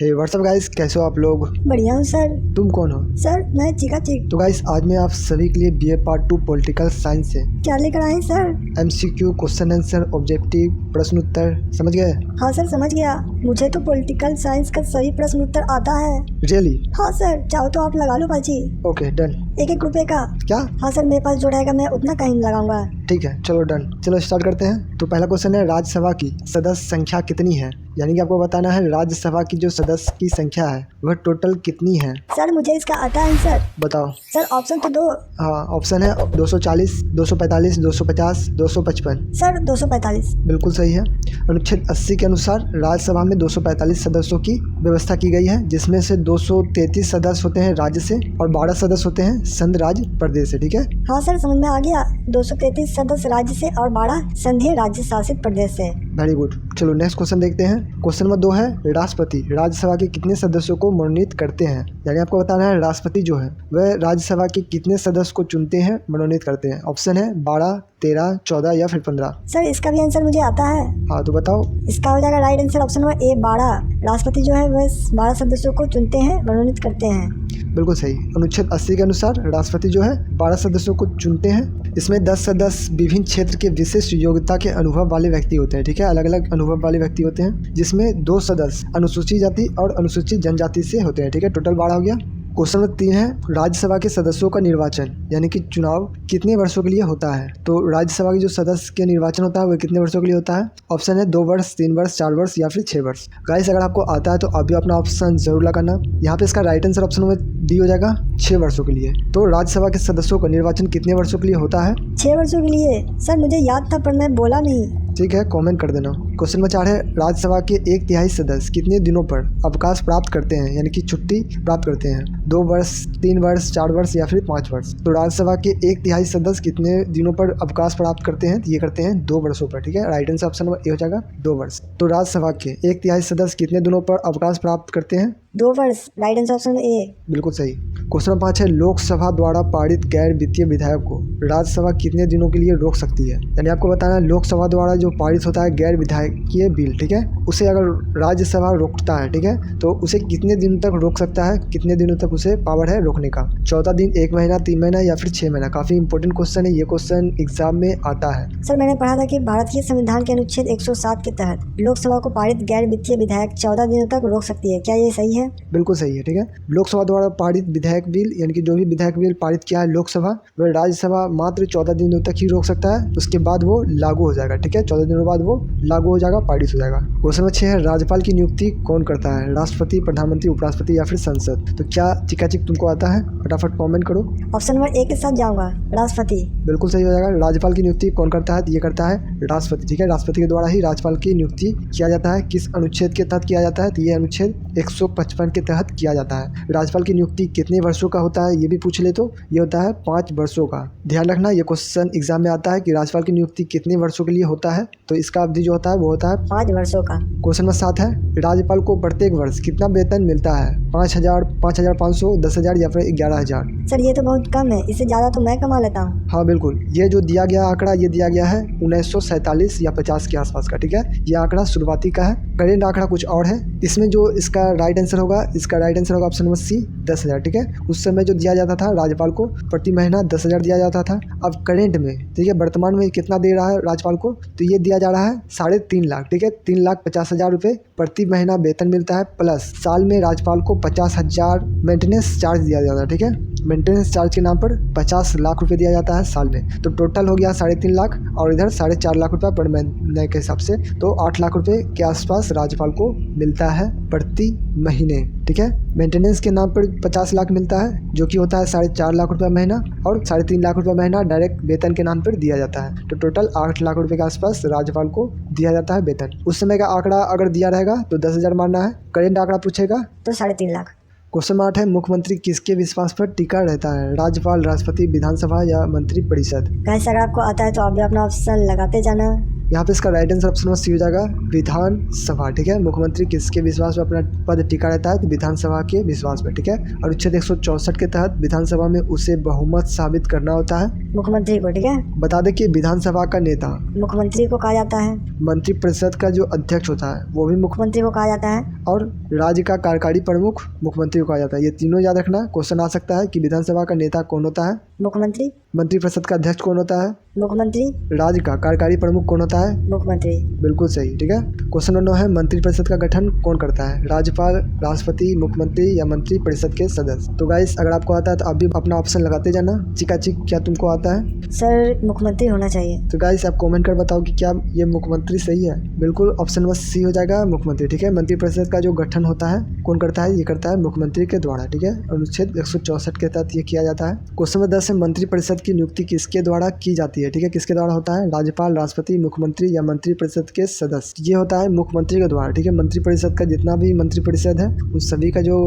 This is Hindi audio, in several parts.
हे व्हाट्सअप गाइस, कैसे हो आप लोग। बढ़िया हूँ सर। तुम कौन हो। सर मैं चिका चिक। तो गाइस आज मैं आप सभी के लिए बीए पार्ट 2 पॉलिटिकल साइंस से क्या लेकर आए sir. MCQ question answer objective प्रश्न उत्तर समझ गए। हाँ सर समझ गया। मुझे तो पॉलिटिकल साइंस का सही प्रश्न उत्तर आता है। रियली। हाँ सर, चाहो तो आप लगा लो बाजी। Okay done. 1-1 रुपए का। क्या। हाँ सर, मेरे पास जो रहेगा मैं उतना का ही लगाऊंगा। ठीक है चलो डन। चलो स्टार्ट करते हैं। तो पहला क्वेश्चन है, राज्यसभा की सदस्य संख्या कितनी है। यानी कि आपको बताना है राज्यसभा की जो सदस्य की संख्या है वह टोटल कितनी है। सर मुझे इसका आता है सर। बताओ। सर ऑप्शन तो दो। हाँ ऑप्शन है 240, 245, 250, 255। सर 245। बिल्कुल सही है। अनुच्छेद 80 के अनुसार राज्यसभा में 245 सदस्यों की व्यवस्था की गई है, जिसमें से 233 सदस्य होते हैं राज्य से और 12 सदस्य होते हैं संघ राज्य प्रदेश से। ठीक है। हाँ सर समझ में आ गया। 233 सदस्य राज्य से और 12 संघीय राज्य शासित प्रदेश से। Very good. चलो नेक्स्ट क्वेश्चन देखते हैं। क्वेश्चन नंबर 2 है, राष्ट्रपति राज्यसभा के कितने सदस्यों को मनोनीत करते हैं। यानी आपको बताना है राष्ट्रपति जो है वह राज्यसभा के कितने सदस्य को चुनते हैं, मनोनीत करते हैं। ऑप्शन है 12, 13, 14 या फिर 15। सर इसका भी आंसर मुझे आता है। हाँ तो बताओ। इसका हो जाएगा right answer option number A 12। राष्ट्रपति जो है वह 12 सदस्यों को चुनते हैं, मनोनीत करते हैं। बिल्कुल सही। अनुच्छेद 80 के अनुसार राष्ट्रपति जो है 12 सदस्यों को चुनते हैं। इसमें 10 सदस्य विभिन्न क्षेत्र के विशिष्ट योग्यता के अनुभव वाले व्यक्ति होते हैं। ठीक है, अलग अलग अनुभव वाले व्यक्ति होते हैं, जिसमें 2 सदस्य अनुसूचित जाति और अनुसूचित जनजाति से होते हैं। ठीक है, टोटल 12 हो गया। क्वेश्चन नंबर 3 है, राज्यसभा के सदस्यों का निर्वाचन यानी कि चुनाव कितने वर्षों के लिए होता है। तो राज्यसभा के जो सदस्य के निर्वाचन होता है वह कितने वर्षों के लिए होता है। ऑप्शन है 2 वर्ष, 3 वर्ष, 4 वर्ष या फिर 6 वर्ष। गाइस अगर आपको आता है तो आप भी अपना ऑप्शन जरूर लगाना। यहाँ पे इसका राइट आंसर ऑप्शन में डी हो जाएगा 6 वर्षों के लिए। तो राज्यसभा के सदस्यों का निर्वाचन कितने वर्षों के लिए होता है। 6 वर्षों के लिए। सर मुझे याद था पर मैं बोला नहीं। ठीक है, कमेंट कर देना। क्वेश्चन नंबर 4 है, राज्यसभा के 1/3 सदस्य कितने दिनों पर अवकाश प्राप्त करते हैं, यानी कि छुट्टी प्राप्त करते हैं। 2 वर्ष, 3 वर्ष, 4 वर्ष या फिर 5 वर्ष। तो राज्यसभा के 1/3 सदस्य कितने दिनों पर अवकाश प्राप्त करते हैं, तो ये करते हैं 2 वर्षों पर। ठीक है, right answer option number A हो जाएगा 2 वर्ष। तो राज्यसभा के 1/3 सदस्य कितने दिनों पर अवकाश प्राप्त करते हैं। 2 वर्ष। Right answer option A. बिल्कुल सही। क्वेश्चन नंबर 5 है, लोकसभा द्वारा पारित गैर वित्तीय विधेयक को राज्यसभा कितने दिनों के लिए रोक सकती है। यानी आपको बताना है लोकसभा द्वारा जो पारित होता है गैर विधायकीय बिल, ठीक है, उसे अगर राज्यसभा रोकता है, ठीक है, तो उसे कितने दिन तक रोक सकता है, कितने दिनों तक उसे पावर है रोकने का। 14 दिन, 1 महीना, 3 महीना या फिर 6 महीना। काफी इंपॉर्टेंट क्वेश्चन है, ये क्वेश्चन एग्जाम में आता है। सर मैंने पढ़ा था कि भारतीय संविधान के अनुच्छेद 107 के तहत लोकसभा को पारित गैर वित्तीय विधेयक 14 दिनों तक रोक सकती है। क्या ये सही है। बिल्कुल सही है। ठीक है, लोकसभा द्वारा पारित विधायक बिल यानी कि जो भी विधायक बिल पारित किया है लोकसभा, वह राज्यसभा मात्र 14 दिनों तक ही रोक सकता है, उसके बाद वो लागू हो जाएगा। ठीक है, 14 दिनों बाद वो लागू हो जाएगा, पारित हो जाएगा। क्वेश्चन नंबर 6 है, राज्यपाल की नियुक्ति कौन करता है, राष्ट्रपति, प्रधानमंत्री, उपराष्ट्रपति या फिर संसद। तो क्या चिकाचिक तुमको आता है, फटाफट कमेंट करो। ऑप्शन नंबर ए के साथ जाऊंगा, राष्ट्रपति। बिल्कुल सही हो जाएगा। राज्यपाल की नियुक्ति कौन करता है, तो ये करता है राष्ट्रपति। ठीक है, राष्ट्रपति के द्वारा ही राज्यपाल की नियुक्ति किया जाता है। किस अनुच्छेद के तहत किया जाता है, तो ये अनुच्छेद 155 के तहत किया जाता है। राज्यपाल की नियुक्ति कितने वर्षों का होता है, ये भी पूछ ले तो ये होता है 5 वर्षों का। ध्यान रखना, ये क्वेश्चन एग्जाम में आता है कि राज्यपाल की नियुक्ति कितने वर्षों के लिए होता है, तो इसका अवधि जो होता है वो होता है 5 वर्षों का। क्वेश्चन नंबर 7 है, राज्यपाल को प्रत्येक वर्ष कितना वेतन मिलता है, 5,000, 5,500, 10,000 या फिर 11,000। सर ये तो बहुत कम है, इससे ज़्यादा तो मैं कमा लेता हूँ। हाँ बिल्कुल, ये जो दिया गया आंकड़ा ये दिया गया है 1947 या 50 के आसपास का। ठीक है, ये आंकड़ा शुरुआती का है, करेंट आंकड़ा कुछ और है। इसमें जो इसका राइट आंसर होगा, इसका राइट आंसर होगा ऑप्शन नंबर सी 10,000। ठीक है, उस समय जो दिया जाता था राज्यपाल को प्रति महीना 10,000 दिया जाता था। अब करेंट में, ठीक है, वर्तमान में कितना दे रहा है राज्यपाल को, तो ये दिया जा रहा है 3.5 लाख। ठीक है, 3,50,000 रुपये प्रति महीना वेतन मिलता है, प्लस साल में राज्यपाल को 50,000 मेंटेनेंस चार्ज दिया जाता है। ठीक है, मेंटेनेंस चार्ज के नाम पर 50 लाख रुपए दिया जाता है साल में। तो टोटल हो गया 3.5 लाख और इधर 4.5 लाख रुपया पर महीने के हिसाब से, तो 8 लाख रुपए के आसपास राज्यपाल को मिलता है प्रति महीने। ठीक है, मेंटेनेंस के नाम पर 50 लाख मिलता है, जो कि होता है 4.5 लाख रुपया महीना, और 3.5 लाख रुपया महीना डायरेक्ट वेतन के नाम पर दिया जाता है। तो टोटल 8 लाख रुपए के आसपास राज्यपाल को दिया जाता है वेतन। उस समय का आंकड़ा अगर दिया रहेगा तो 10,000 मानना है, करेंट आंकड़ा पूछेगा तो 3.5 लाख। क्वेश्चन 8 है, मुख्यमंत्री किसके विश्वास पर टिका रहता है, राज्यपाल, राष्ट्रपति, विधानसभा या मंत्री परिषद। कैसे अगर आपको आता है तो आप भी अपना ऑप्शन लगाते जाना। यहाँ पे इसका right answer option number C हो जाएगा, विधानसभा। ठीक है, मुख्यमंत्री किसके विश्वास में अपना पद टिका रहता है? तो विधानसभा के विश्वास में। ठीक है, और अनुच्छेद 164 के तहत विधानसभा में उसे बहुमत साबित करना होता है मुख्यमंत्री को। ठीक है, बता दें कि विधानसभा का नेता मुख्यमंत्री को कहा जाता है। मंत्रिपरिषद का जो अध्यक्ष होता है वो भी मुख्यमंत्री को कहा जाता है। और राज्य का कार्यकारी प्रमुख मुख्यमंत्री को कहा जाता है। ये तीनों याद रखना। क्वेश्चन आ सकता है कि विधानसभा का नेता कौन होता है? मुख्यमंत्री। मंत्रिपरिषद का अध्यक्ष कौन होता है? मुख्यमंत्री। राज्य का कार्यकारी प्रमुख कौन होता है? मुख्यमंत्री। बिल्कुल सही। ठीक है, क्वेश्चन नंबर 9 है, मंत्रिपरिषद का गठन कौन करता है? राज्यपाल, राष्ट्रपति, मुख्यमंत्री या मंत्रिपरिषद के सदस्य? तो गाइस अगर आपको आता है तो आप भी अपना ऑप्शन लगाते जाना। चिकाचिक क्या तुमको आता है? सर मुख्यमंत्री होना चाहिए। तो गाइस आप कमेंट कर बताओ कि क्या ये मुख्यमंत्री सही है? बिल्कुल ऑप्शन नंबर सी हो जाएगा, मुख्यमंत्री। ठीक है, मंत्रिपरिषद का जो गठन होता है कौन करता है? ये करता है मुख्यमंत्री के द्वारा। ठीक है, अनुच्छेद 164 के तहत ये किया जाता है। क्वेश्चन नंबर 10 है, मंत्रिपरिषद की नियुक्ति किसके द्वारा की जाती है? ठीक है, किसके द्वारा होता है? राज्यपाल, राष्ट्रपति, मुख्यमंत्री या मंत्रिपरिषद के सदस्य? ये होता है मुख्यमंत्री के द्वारा। ठीक है, मंत्रिपरिषद का जितना भी मंत्रिपरिषद है उन सभी का जो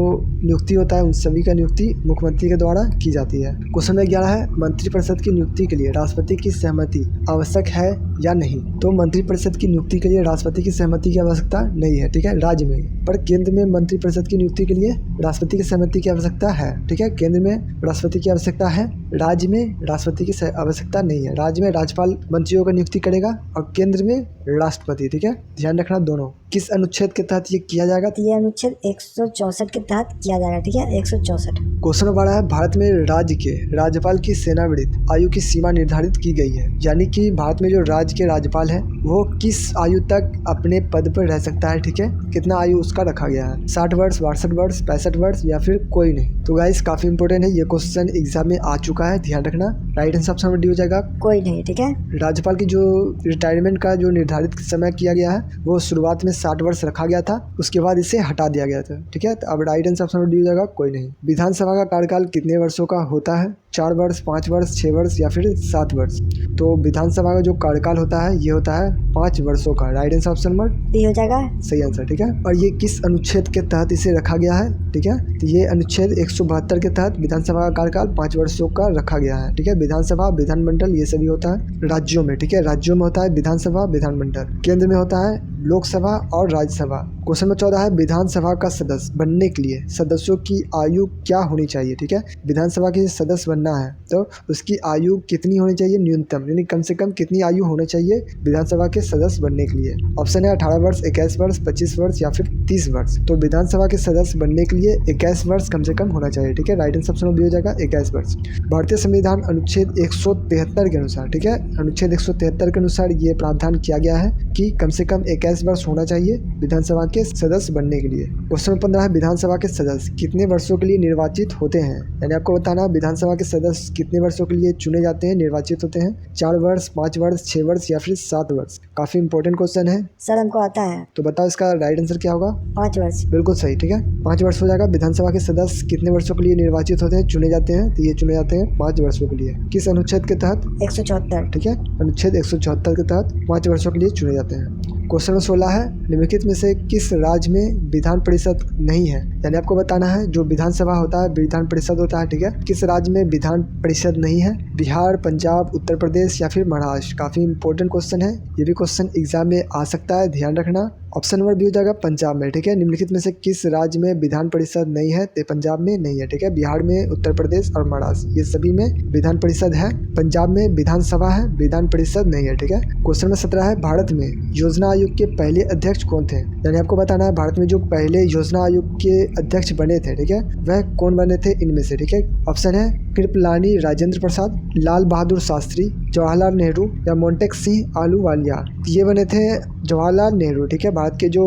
नियुक्ति होता है उन सभी का नियुक्ति मुख्यमंत्री के द्वारा की जाती है। क्वेश्चन नंबर 11 है, मंत्रिपरिषद की नियुक्ति के लिए राष्ट्रपति की सहमति आवश्यक है या नहीं? तो मंत्रिपरिषद की नियुक्ति के लिए राष्ट्रपति की सहमति की आवश्यकता नहीं है। ठीक है, राज्य में, पर केंद्र में मंत्रिपरिषद की नियुक्ति के लिए राष्ट्रपति की सहमति की आवश्यकता है। ठीक है, केंद्र में राष्ट्रपति की आवश्यकता है, राज्य में राष्ट्रपति की आवश्यकता नहीं है। राज्य में राज्यपाल मंत्रियों का नियुक्ति करेगा और केंद्र में राष्ट्रपति। ठीक है, ध्यान रखना दोनों। किस अनुच्छेद के तहत ये किया जाएगा? तो ये अनुच्छेद 164 के तहत किया जाएगा। ठीक है, 164। क्वेश्चन नंबर 12 है, भारत में राज्य के राज्यपाल की सेवानिवृत्त आयु की सीमा निर्धारित की गई है। यानी कि भारत में जो राज्य के राज्यपाल है वो किस आयु तक अपने पद पर रह सकता है? ठीक है, कितना आयु उसका रखा गया है? 60 वर्ष, 62 वर्ष, 65 वर्ष या फिर कोई नहीं? तो गाइस काफी इंपोर्टेंट है, ये क्वेश्चन एग्जाम में आ चुका है, ध्यान रखना। Right answer option number D हो जाएगा, कोई नहीं। ठीक है, राज्यपाल की जो रिटायरमेंट का जो निर्धारित समय किया गया है वो शुरुआत में 60 वर्ष रखा गया था, उसके बाद इसे हटा दिया गया था। ठीक है, तो अब right answer option number D हो जाएगा, कोई नहीं। विधानसभा का कार्यकाल कितने वर्षों का होता है? 4 वर्ष, 5 वर्ष, 6 वर्ष या फिर 7 वर्ष? तो विधानसभा का जो कार्यकाल होता है ये होता है 5 वर्षों का। Right answer option number B हो जाएगा, सही आंसर। ठीक है, और ये किस अनुच्छेद के तहत इसे रखा गया है? ठीक है, तो ये अनुच्छेद 172 के तहत विधानसभा का कार्यकाल 5 वर्षों का रखा गया है। ठीक है, विधानसभा, विधानमंडल ये सभी होता है राज्यों में। ठीक है, राज्यों में होता है विधानसभा, विधानमंडल। केंद्र में होता है लोकसभा और राज्यसभा। क्वेश्चन नंबर 14 है, विधानसभा का सदस्य बनने के लिए सदस्यों की आयु क्या होनी चाहिए? ठीक है, विधानसभा के सदस्य बनना है तो उसकी आयु कितनी होनी चाहिए? न्यूनतम, यानी कम से कम कितनी आयु होनी चाहिए विधानसभा के सदस्य बनने के लिए? ऑप्शन है 18 वर्ष, 21 वर्ष, 25 वर्ष या फिर 30 वर्ष। तो विधानसभा के सदस्य बनने के लिए 21 वर्ष कम से कम होना चाहिए। ठीक है, राइट आंसर ऑप्शन बी हो जाएगा, 21 वर्ष। भारतीय संविधान अनुच्छेद 173 के अनुसार, ठीक है, अनुच्छेद 173 के अनुसार ये प्रावधान किया गया है कि कम से कम 21 वर्ष होना चाहिए विधानसभा के सदस्य बनने के लिए। क्वेश्चन नंबर 15 है, विधानसभा के सदस्य कितने वर्षों के लिए निर्वाचित होते हैं? यानी आपको बताना विधानसभा के सदस्य कितने वर्षों के लिए चुने जाते हैं, निर्वाचित होते हैं? 4 वर्ष, 5 वर्ष, 6 वर्ष या फिर 7 वर्ष? काफी इंपॉर्टेंट क्वेश्चन है सर हमको आता है। तो बताओ इसका राइट आंसर क्या होगा? 5 वर्ष। बिल्कुल सही। ठीक है, 5 वर्ष हो जाएगा। विधानसभा के सदस्य कितने वर्षों के लिए निर्वाचित होते हैं, चुने जाते हैं? तो ये चुने जाते हैं 5 वर्षों के लिए। किस अनुच्छेद के तहत? 174। ठीक है, अनुच्छेद 174 के तहत 5 वर्षों के लिए चुने जाते हैं। क्वेश्चन नंबर 16 है, निम्नलिखित में से किस राज्य में विधान परिषद नहीं है? यानी आपको बताना है जो विधानसभा होता है विधान परिषद होता है। ठीक है, किस राज्य में विधान परिषद नहीं है? बिहार, पंजाब, उत्तर प्रदेश या फिर महाराष्ट्र? काफी इंपॉर्टेंट क्वेश्चन है, ये भी क्वेश्चन एग्जाम में आ सकता है, ध्यान रखना। ऑप्शन नंबर बी हो जाएगा पंजाब में। ठीक है, निम्नलिखित में से किस राज्य में विधान परिषद नहीं है? तो पंजाब में नहीं है। ठीक है, बिहार में, उत्तर प्रदेश और महाराष्ट्र ये सभी में विधान परिषद है। पंजाब में विधानसभा है, विधान परिषद नहीं है। ठीक है, क्वेश्चन नंबर 17 है, भारत में योजना आयोग के पहले अध्यक्ष कौन थे? यानी आपको बताना है भारत में जो पहले योजना आयोग के अध्यक्ष बने थे, ठीक है, वह कौन बने थे इनमें से? ठीक है, ऑप्शन है कृपलानी राजेंद्र प्रसाद, लाल बहादुर शास्त्री, जवाहरलाल नेहरू या मोंटेक-सिंह आलूवालिया। ये बने थे जवाहरलाल नेहरू। ठीक है, भारत के जो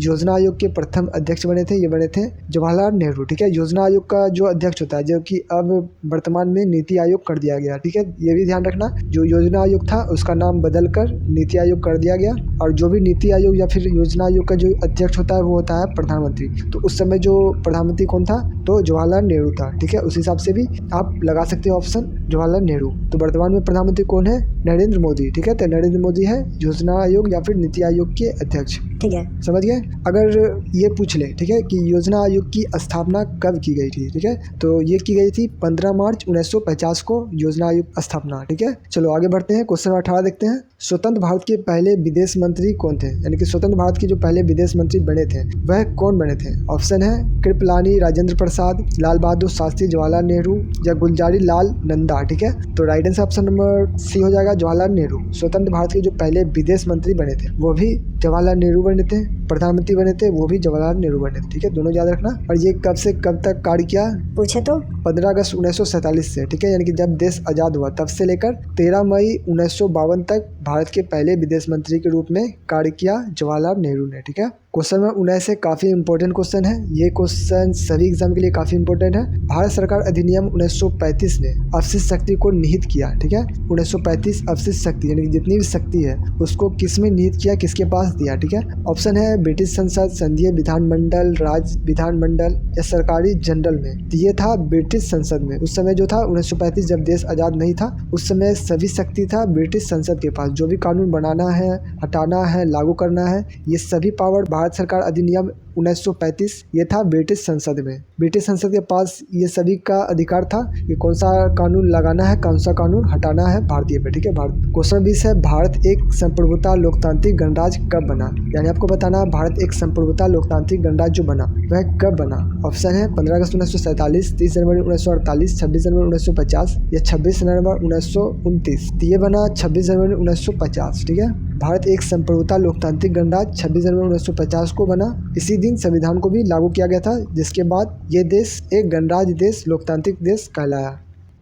योजना आयोग के प्रथम अध्यक्ष बने थे ये बने थे जवाहरलाल नेहरू। ठीक है, योजना आयोग का जो अध्यक्ष होता है जो कि अब वर्तमान में नीति आयोग कर दिया गया। ठीक है, ये भी ध्यान रखना, जो योजना आयोग था उसका नाम बदलकर नीति आयोग कर दिया गया और जो भी नीति आयोग या फिर योजना आयोग का जो अध्यक्ष होता है वो होता है प्रधानमंत्री। तो उस समय जो प्रधानमंत्री कौन था? तो जवाहरलाल नेहरू था। ठीक है, उस हिसाब से भी आप लगा सकते हो ऑप्शन जवाहरलाल नेहरू। तो वर्तमान में प्रधानमंत्री कौन है? नरेंद्र मोदी। ठीक है, तो नरेंद्र मोदी है योजना आयोग या फिर नीति आयोग के अध्यक्ष। ठीक है। समझ गए। अगर ये पूछ ले, ठीक है, कि योजना आयोग की स्थापना कब की गई थी, ठीक है, तो ये की गई थी 15 मार्च 1950 को योजना आयोग स्थापना, ठीक है। चलो आगे बढ़ते हैं, क्वेश्चन 18 देखते हैं। स्वतंत्र भारत के पहले विदेश मंत्री कौन थे, यानी कि स्वतंत्र भारत के जो पहले विदेश मंत्री बने थे वह कौन बने थे। ऑप्शन है कृपलानी राजेंद्र प्रसाद, लाल बहादुर शास्त्री, जवाहरलाल नेहरू या गुलजारी लाल नंदा, ठीक है। तो right answer option number C हो जाएगा, जवाहरलाल नेहरू। स्वतंत्र भारत के जो पहले विदेश मंत्री बने थे वो भी जवाहरलाल नेहरू बने थे, प्रधानमंत्री बने थे वो भी जवाहरलाल नेहरू बने थे, ठीक है, दोनों याद रखना। और ये कब से कब तक कार्य किया, पूछे तो 15 अगस्त 1947 से, ठीक है, यानी कि जब देश आज़ाद हुआ तब से लेकर 13 मई 1952 तक भारत के पहले विदेश मंत्री के रूप में कार्य किया जवाहरलाल नेहरू ने, ठीक है। क्वेश्चन नंबर 19 से काफ़ी इंपॉर्टेंट क्वेश्चन है, ये क्वेश्चन सभी एग्जाम के लिए काफ़ी इंपॉर्टेंट है। भारत सरकार अधिनियम 1935 ने अवशिष्ट शक्ति को निहित किया, ठीक है। 1935 अवशिष्ट शक्ति यानी कि जितनी भी शक्ति है उसको किस में निहित किया, किसके पास दिया, ठीक है। ऑप्शन है ब्रिटिश संसद, संघीय विधानमंडल, राज्य विधानमंडल या सरकारी जनरल में। तो ये था ब्रिटिश संसद में। उस समय जो था 1935 जब देश आज़ाद नहीं था उस समय सभी शक्ति था ब्रिटिश संसद के पास। जो भी कानून बनाना है, हटाना है, लागू करना है, ये सभी पावर भारत सरकार अधिनियम 1935 ये था ब्रिटिश संसद में। ब्रिटिश संसद के पास ये सभी का अधिकार था कि कौन सा कानून लगाना है, कौन सा कानून हटाना है भारतीय पे, ठीक है। क्वेश्चन 20 है भारत एक संप्रभुता लोकतांत्रिक गणराज्य कब बना, यानी आपको बताना भारत एक संप्रभुता लोकतांत्रिक गणराज्य जो बना वह कब बना। ऑप्शन है 15 अगस्त 1947, 30 जनवरी 1948, 26 जनवरी 1950 या 26 नवंबर 1929। तो ये बना 26 जनवरी 1950, ठीक है। भारत एक संप्रभुता लोकतांत्रिक गणराज्य 26 जनवरी 1950 को बना। इसी दिन संविधान को भी लागू किया गया था, जिसके बाद ये देश एक गणराज्य देश, लोकतांत्रिक देश कहलाया।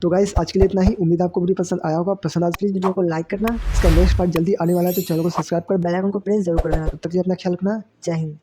तो गाइस आज के लिए इतना ही। उम्मीद आपको वीडियो पसंद आया होगा। पसंद आया प्लीज वीडियो को लाइक करना। इसका नेक्स्ट पार्ट जल्दी आने वाला है तो चैनल को सब्सक्राइब कर बेल आइकन को प्रेस जरूर करना। तब तक के लिए अपना ख्याल रखना। जय हिंद।